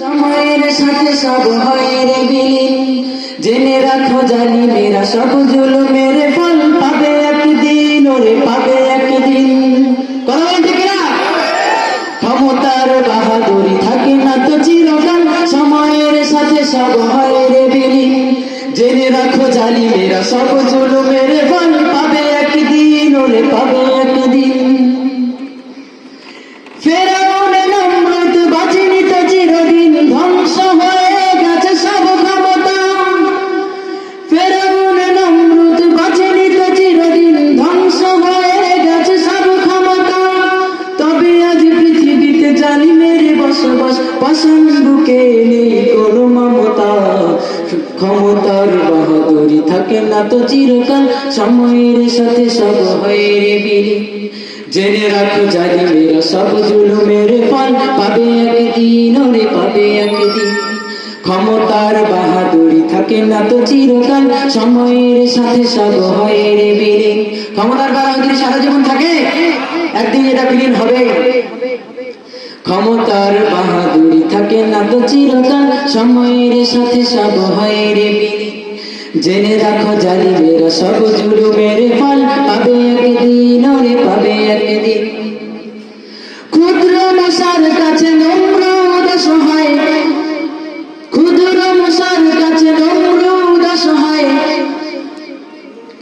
সময়ের সাথে সব হয় রে বিলীন, জেনে রাখো জালিমেরা সব জুলুমের ফল পাবে একদিন, ওরে পাবে একদিন। কথা বলেন ঠিক না? ক্ষমতার বাহাদুরি থাকে না তো চিরকাল, সময়ের সাথে সব হয় রে বিলীন, জেনে রাখো জালিমেরা সব জুলুমের ফল পাবে একদিন, ওরে পাবে একদিন। ফেরাউন নমরুদ বাঁচেনি তো চিরদিন, ধ্বংস হয়ে গেছে সব ক্ষমতা। ফেরাউন নমরুদ বাঁচেনি তো চিরদিন, ধ্বংস হয়ে গেছে সব ক্ষমতা। তবে আজ পৃথিবীতে জালিমের বসবাস, পাষাণ বুকে নেই কোনো মমতা। ক্ষমতার বাহাদুরি থাকে না তো চিরকাল, সময়ের সাথে সব হয় রে বিলীন, জেনে রাখো জালিমেরা সব জুলুমের ফল পাবে একদিন, ওরে পাবে একদিন। ক্ষমতার বাহাদুরি থাকে না তো চিরকাল, সময়ের সাথে সব হয় রে বিলীন। ক্ষমতার বাহাদুরি সারা জীবন থাকে, একদিন এটা বিলীন হবে। ক্ষমতার বাহাদুরি থাকে না তো চিরকাল, সময়ের সাথে সব হয় রে বিলীন, জেনে রাখো জালিমেরা সব জুলুমের ফল পাবে একদিন, ওরে পাবে একদিন। ক্ষুদ্র মশার কাছে নমরুদ অসহায়, ক্ষুদ্র মশার কাছে নমরুদ অসহায়,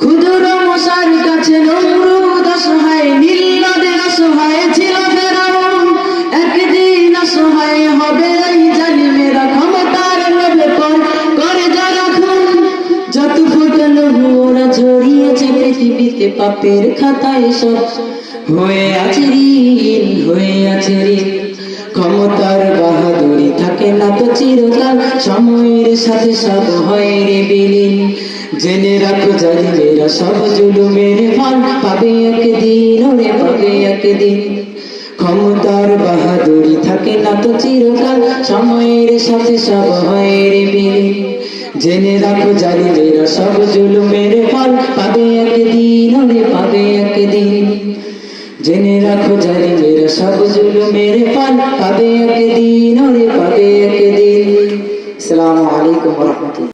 ক্ষুদ্র মশার কাছে নমরুদ অসহায়, নীল নদের অসহায় ছিল ফেরাউন, একদিন অসহায় হবে এই জালিমেরা, ক্ষমতার লোভে পর করে যারা খুন। যত ফুটানো ওরা ছড়িয়েছে পৃথিবীতে, পাপের খাতায় সব হয়ে আছে ঋণ, হয়ে আছে ঋণ। ক্ষমতার বাহাদুরি থাকে না তো চিরকাল, সময়ের সাথে সব হয় রে বিলীন, জেনে রাখো জালিমেরা সব জুলুমের ফল পাবে একদিন, ওরে পাবে একদিন। ক্ষমতার বাহাদুরি থাকে না তো চিরকাল, সময়ের সাথে সব হয় রে বিলীন, জেনে রাখো জালিমেরা সব জুলুমের ফল পাবে একদিন, ওরে পাবে একদিন। জেনে রাখো জালিমেরা সব জুলুমের ফল পাবে একদিন, ওরে পাবে একদিন। আসসালামু আলাইকুম ওয়া রাহমাতুল্লাহ।